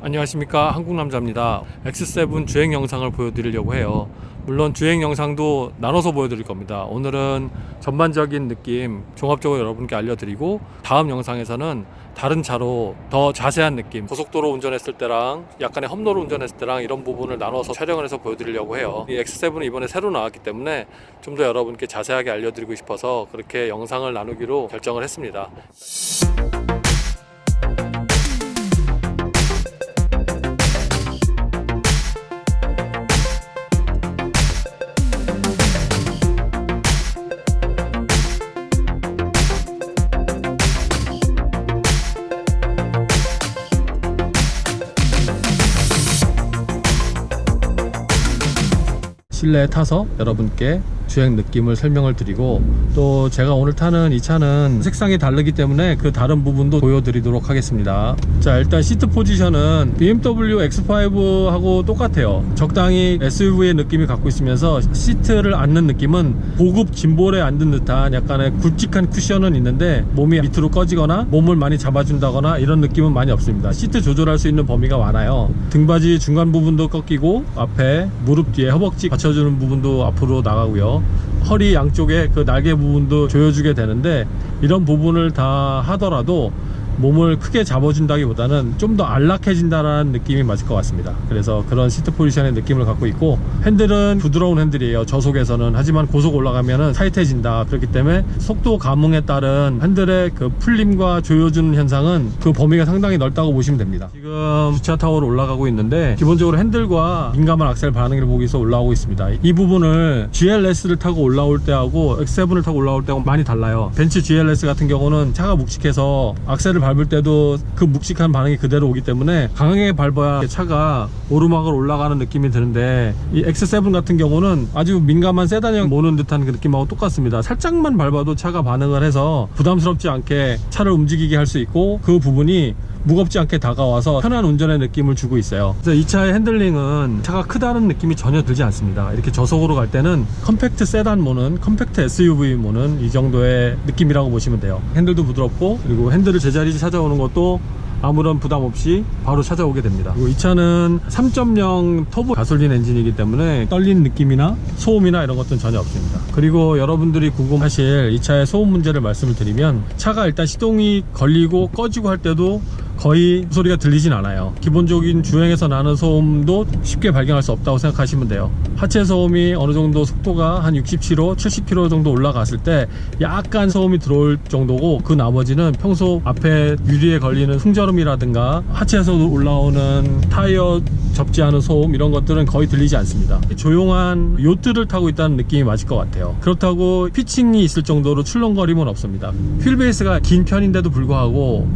안녕하십니까, 한국남자입니다. X7 주행 영상을 보여드리려고 해요. 물론 주행 영상도 나눠서 보여드릴 겁니다. 오늘은 전반적인 느낌 종합적으로 여러분께 알려드리고, 다음 영상에서는 다른 차로 더 자세한 느낌, 고속도로 운전했을 때랑 약간의 험로를 운전했을 때랑 이런 부분을 나눠서 촬영을 해서 보여드리려고 해요. 이 X7은 이번에 새로 나왔기 때문에 좀 더 여러분께 자세하게 알려드리고 싶어서 그렇게 영상을 나누기로 결정을 했습니다. 실내에 타서 여러분께 주행 느낌을 설명을 드리고, 또 제가 오늘 타는 이 차는 색상이 다르기 때문에 그 다른 부분도 보여드리도록 하겠습니다. 자, 일단 시트 포지션은 BMW X5하고 똑같아요. 적당히 SUV의 느낌이 갖고 있으면서 시트를 앉는 느낌은 고급 짐볼에 앉은 듯한 약간의 굵직한 쿠션은 있는데 몸이 밑으로 꺼지거나 몸을 많이 잡아준다거나 이런 느낌은 많이 없습니다. 시트 조절할 수 있는 범위가 많아요. 등받이 중간 부분도 꺾이고, 앞에 무릎 뒤에 허벅지 받쳐주는 부분도 앞으로 나가고요. 허리 양쪽에 그 날개 부분도 조여주게 되는데, 이런 부분을 다 하더라도 몸을 크게 잡아준다기보다는 좀 더 안락해진다는 느낌이 맞을 것 같습니다. 그래서 그런 시트 포지션의 느낌을 갖고 있고, 핸들은 부드러운 핸들이에요, 저속에서는. 하지만 고속 올라가면은 타이트해진다. 그렇기 때문에 속도 감흥에 따른 핸들의 그 풀림과 조여주는 현상은 그 범위가 상당히 넓다고 보시면 됩니다. 지금 주차 타워로 올라가고 있는데, 기본적으로 핸들과 민감한 악셀 반응을 보기 위해서 올라오고 있습니다. 이 부분을 GLS를 타고 올라올 때하고 X7을 타고 올라올 때하고 많이 달라요. 벤츠 GLS 같은 경우는 차가 묵직해서 악셀을 밟을 때도 그 묵직한 반응이 그대로 오기 때문에 강하게 밟아야 차가 오르막을 올라가는 느낌이 드는데, 이 X7 같은 경우는 아주 민감한 세단형 모는 듯한 그 느낌하고 똑같습니다. 살짝만 밟아도 차가 반응을 해서 부담스럽지 않게 차를 움직이게 할 수 있고, 그 부분이 무겁지 않게 다가와서 편한 운전의 느낌을 주고 있어요. 그래서 이 차의 핸들링은 차가 크다는 느낌이 전혀 들지 않습니다. 이렇게 저속으로 갈 때는 컴팩트 세단 모는, 컴팩트 SUV 모는 이 정도의 느낌이라고 보시면 돼요. 핸들도 부드럽고, 그리고 핸들을 제자리 찾아오는 것도 아무런 부담 없이 바로 찾아오게 됩니다. 그리고 이 차는 3.0 터보 가솔린 엔진이기 때문에 떨리는 느낌이나 소음이나 이런 것들은 전혀 없습니다. 그리고 여러분들이 궁금하실 이 차의 소음 문제를 말씀을 드리면, 차가 일단 시동이 걸리고 꺼지고 할 때도 거의 소리가 들리진 않아요. 기본적인 주행에서 나는 소음도 쉽게 발견할 수 없다고 생각하시면 돼요. 하체 소음이 어느 정도 속도가 한 60km, 70km 정도 올라갔을 때 약간 소음이 들어올 정도고, 그 나머지는 평소 앞에 유리에 걸리는 풍절음이라든가 하체에서 올라오는 타이어 접지 않은 소음, 이런 것들은 거의 들리지 않습니다. 조용한 요트를 타고 있다는 느낌이 맞을 것 같아요. 그렇다고 피칭이 있을 정도로 출렁거림은 없습니다. 휠베이스가 긴 편인데도 불구하고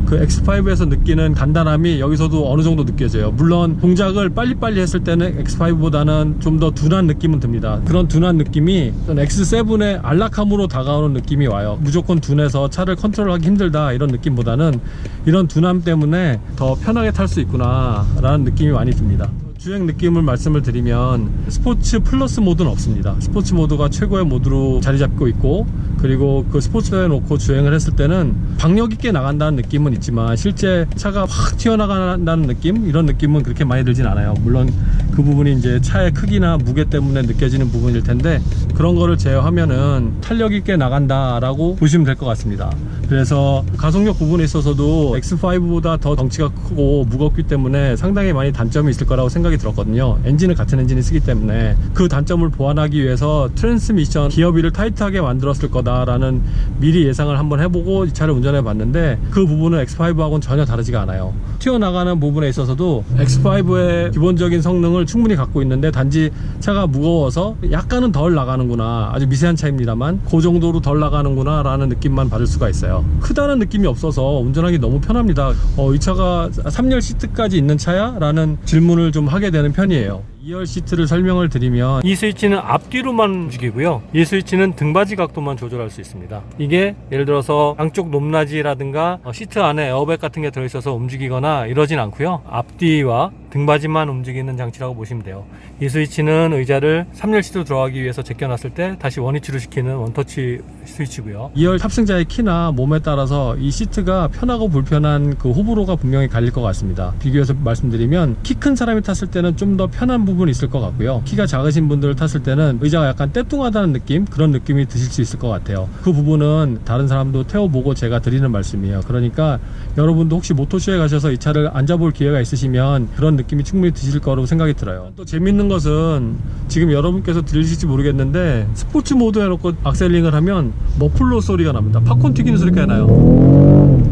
그 X5에서 느끼는 단단함이 여기서도 어느 정도 느껴져요. 물론 동작을 빨리빨리 했을 때는 X5보다는 좀 더 둔한 느낌은 듭니다. 그런 둔한 느낌이 X7의 안락함으로 다가오는 느낌이 와요. 무조건 둔해서 차를 컨트롤하기 힘들다 이런 느낌보다는 이런 둔함 때문에 더 편하게 탈 수 있구나 라는 느낌이 많이 듭니다. 주행 느낌을 말씀을 드리면, 스포츠 플러스 모드는 없습니다. 스포츠 모드가 최고의 모드로 자리 잡고 있고, 그리고 그 스포츠에 놓고 주행을 했을 때는 박력 있게 나간다는 느낌은 있지만, 실제 차가 확 튀어나간다는 느낌, 이런 느낌은 그렇게 많이 들진 않아요. 물론 그 부분이 이제 차의 크기나 무게 때문에 느껴지는 부분일 텐데, 그런 거를 제어하면은 탄력 있게 나간다 라고 보시면 될 것 같습니다. 그래서 가속력 부분에 있어서도 X5보다 더 덩치가 크고 무겁기 때문에 상당히 많이 단점이 있을 거라고 생각이 들었거든요. 엔진은 같은 엔진이 쓰기 때문에 그 단점을 보완하기 위해서 트랜스미션 기어비를 타이트하게 만들었을 거다라는 미리 예상을 한번 해보고 이 차를 운전해 봤는데, 그 부분은 X5하고는 전혀 다르지가 않아요. 튀어나가는 부분에 있어서도 X5의 기본적인 성능을 충분히 갖고 있는데, 단지 차가 무거워서 약간은 덜 나가는구나, 아주 미세한 차이입니다만 그 정도로 덜 나가는구나 라는 느낌만 받을 수가 있어요. 크다는 느낌이 없어서 운전하기 너무 편합니다. 이 차가 3열 시트까지 있는 차야? 라는 질문을 좀 하게 되는 편이에요. 2열 시트를 설명을 드리면, 이 스위치는 앞뒤로만 움직이고요, 이 스위치는 등받이 각도만 조절할 수 있습니다. 이게 예를 들어서 양쪽 높낮이라든가 시트 안에 에어백 같은 게 들어있어서 움직이거나 이러진 않고요, 앞뒤와 등받이만 움직이는 장치라고 보시면 돼요. 이 스위치는 의자를 3열 시트로 들어가기 위해서 제껴놨을 때 다시 원위치로 시키는 원터치 스위치고요. 2열 탑승자의 키나 몸에 따라서 이 시트가 편하고 불편한 그 호불호가 분명히 갈릴 것 같습니다. 비교해서 말씀드리면 키 큰 사람이 탔을 때는 좀 더 편한 부분이 있을 것 같고요. 키가 작으신 분들 탔을 때는 의자가 약간 떼뚱하다는 느낌, 그런 느낌이 드실 수 있을 것 같아요. 그 부분은 다른 사람도 태워보고 제가 드리는 말씀이에요. 그러니까 여러분도 혹시 모토쇼에 가셔서 이 차를 앉아볼 기회가 있으시면 그런 느낌이 충분히 드실 거라고 생각이 들어요. 또 재밌는 것은 지금 여러분께서 들리실지 모르겠는데 스포츠 모드 해놓고 악셀링을 하면 머플러 소리가 납니다. 팝콘 튀기는 소리가 나요.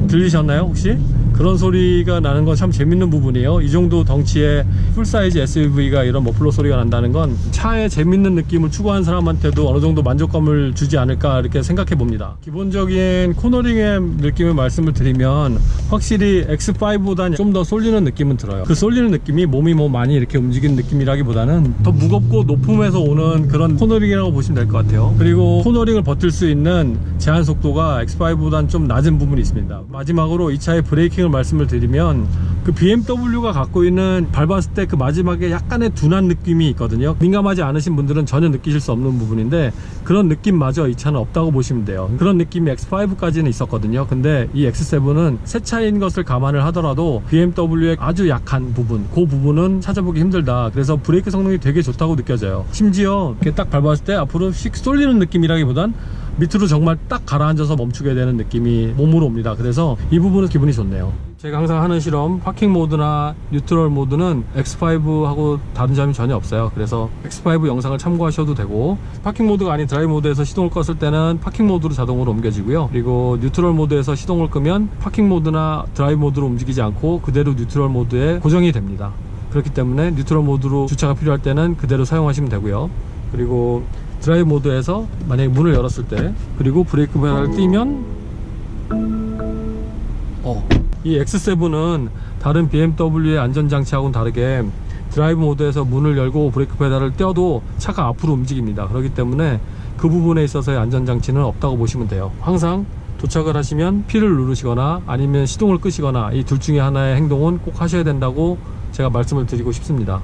들리셨나요 혹시? 그런 소리가 나는 건 참 재밌는 부분이에요. 이 정도 덩치의 풀사이즈 SUV가 이런 머플러 소리가 난다는 건 차의 재밌는 느낌을 추구하는 사람한테도 어느 정도 만족감을 주지 않을까 이렇게 생각해 봅니다. 기본적인 코너링의 느낌을 말씀을 드리면 확실히 X5보다는 좀 더 쏠리는 느낌은 들어요. 그 쏠리는 느낌이 몸이 뭐 많이 이렇게 움직이는 느낌이라기보다는 더 무겁고 높음에서 오는 그런 코너링이라고 보시면 될 것 같아요. 그리고 코너링을 버틸 수 있는 제한 속도가 X5보다는 좀 낮은 부분이 있습니다. 마지막으로 이 차의 브레이킹을 말씀을 드리면 그 BMW가 갖고 있는 밟았을 때 그 마지막에 약간의 둔한 느낌이 있거든요. 민감하지 않으신 분들은 전혀 느끼실 수 없는 부분인데 그런 느낌마저 이 차는 없다고 보시면 돼요. 그런 느낌이 X5까지는 있었거든요. 근데 이 X7은 새 차인 것을 감안을 하더라도 BMW의 아주 약한 부분, 그 부분은 찾아보기 힘들다. 그래서 브레이크 성능이 되게 좋다고 느껴져요. 심지어 이렇게 딱 밟았을 때 앞으로 휙 쏠리는 느낌이라기보단 밑으로 정말 딱 가라앉아서 멈추게 되는 느낌이 몸으로 옵니다. 그래서 이 부분은 기분이 좋네요. 제가 항상 하는 실험, 파킹 모드나 뉴트럴 모드는 X5하고 다른 점이 전혀 없어요. 그래서 X5 영상을 참고하셔도 되고, 파킹 모드가 아닌 드라이브 모드에서 시동을 껐을 때는 파킹 모드로 자동으로 옮겨지고요. 그리고 뉴트럴 모드에서 시동을 끄면 파킹 모드나 드라이브 모드로 움직이지 않고 그대로 뉴트럴 모드에 고정이 됩니다. 그렇기 때문에 뉴트럴 모드로 주차가 필요할 때는 그대로 사용하시면 되고요. 그리고 드라이브 모드에서 만약에 문을 열었을 때, 그리고 브레이크 페달을 띄면 이 X7은 다른 BMW의 안전장치하고는 다르게 드라이브 모드에서 문을 열고 브레이크 페달을 떼어도 차가 앞으로 움직입니다. 그렇기 때문에 그 부분에 있어서의 안전장치는 없다고 보시면 돼요. 항상 도착을 하시면 P를 누르시거나 아니면 시동을 끄시거나 이 둘 중에 하나의 행동은 꼭 하셔야 된다고 제가 말씀을 드리고 싶습니다.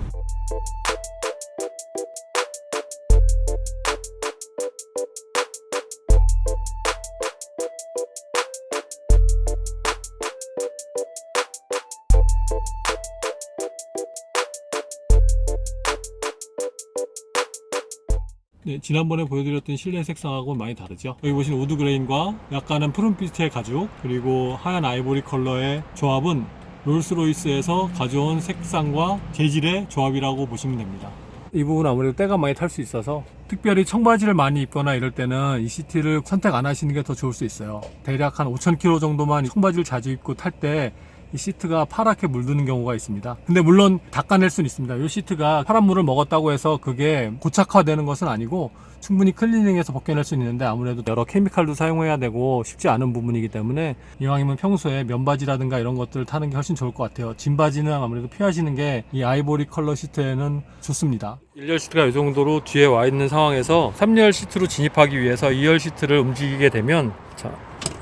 네, 지난번에 보여드렸던 실내 색상하고는 많이 다르죠. 여기 보시는 우드 그레인과 약간은 푸른빛의 가죽, 그리고 하얀 아이보리 컬러의 조합은 롤스로이스에서 가져온 색상과 재질의 조합이라고 보시면 됩니다. 이 부분은 아무래도 때가 많이 탈 수 있어서 특별히 청바지를 많이 입거나 이럴 때는 이 시트를 선택 안 하시는 게 더 좋을 수 있어요. 대략 한 5,000km 정도만 청바지를 자주 입고 탈 때 이 시트가 파랗게 물드는 경우가 있습니다. 근데 물론 닦아낼 수는 있습니다. 이 시트가 파란 물을 먹었다고 해서 그게 고착화되는 것은 아니고 충분히 클리닝해서 벗겨낼 수 있는데 아무래도 여러 케미칼도 사용해야 되고 쉽지 않은 부분이기 때문에 이왕이면 평소에 면바지라든가 이런 것들을 타는 게 훨씬 좋을 것 같아요. 진바지는 아무래도 피하시는 게 이 아이보리 컬러 시트에는 좋습니다. 1열 시트가 이 정도로 뒤에 와 있는 상황에서 3열 시트로 진입하기 위해서 2열 시트를 움직이게 되면, 자,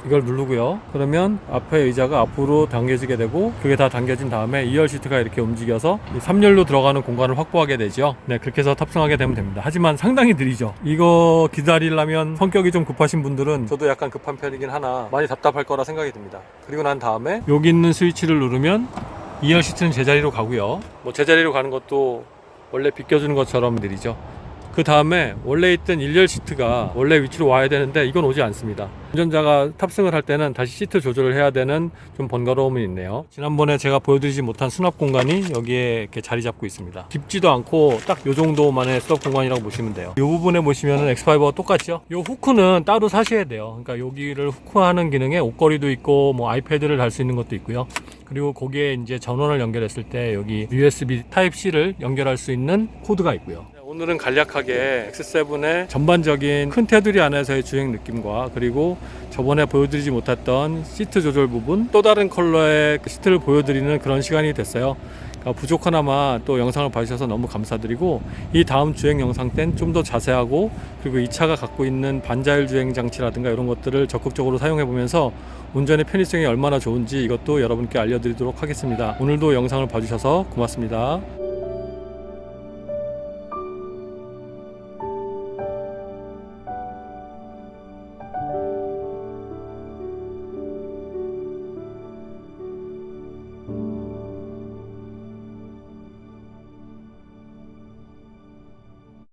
이걸 누르고요. 그러면 앞에 의자가 앞으로 당겨지게 되고, 그게 다 당겨진 다음에 2열 시트가 이렇게 움직여서 3열로 들어가는 공간을 확보하게 되죠. 네, 그렇게 해서 탑승하게 되면 됩니다. 하지만 상당히 느리죠. 이거 기다리려면 성격이 좀 급하신 분들은, 저도 약간 급한 편이긴 하나 많이 답답할 거라 생각이 듭니다. 그리고 난 다음에 여기 있는 스위치를 누르면 2열 시트는 제자리로 가고요. 뭐 제자리로 가는 것도 원래 비껴주는 것처럼 느리죠. 그 다음에 원래 있던 1열 시트가 원래 위치로 와야 되는데 이건 오지 않습니다. 운전자가 탑승을 할 때는 다시 시트 조절을 해야 되는 좀 번거로움이 있네요. 지난번에 제가 보여드리지 못한 수납 공간이 여기에 이렇게 자리 잡고 있습니다. 깊지도 않고 딱 요 정도만의 수납 공간이라고 보시면 돼요. 이 부분에 보시면은 X5와 똑같죠? 이 후크는 따로 사셔야 돼요. 그러니까 여기를 후크하는 기능에 옷걸이도 있고 뭐 아이패드를 달 수 있는 것도 있고요. 그리고 거기에 이제 전원을 연결했을 때 여기 USB Type-C를 연결할 수 있는 코드가 있고요. 오늘은 간략하게 X7의 전반적인 큰 테두리 안에서의 주행 느낌과 그리고 저번에 보여드리지 못했던 시트 조절 부분, 또 다른 컬러의 시트를 보여드리는 그런 시간이 됐어요. 부족하나마 또 영상을 봐주셔서 너무 감사드리고, 이 다음 주행 영상 땐 좀 더 자세하고, 그리고 이 차가 갖고 있는 반자율 주행 장치라든가 이런 것들을 적극적으로 사용해 보면서 운전의 편의성이 얼마나 좋은지 이것도 여러분께 알려드리도록 하겠습니다. 오늘도 영상을 봐주셔서 고맙습니다.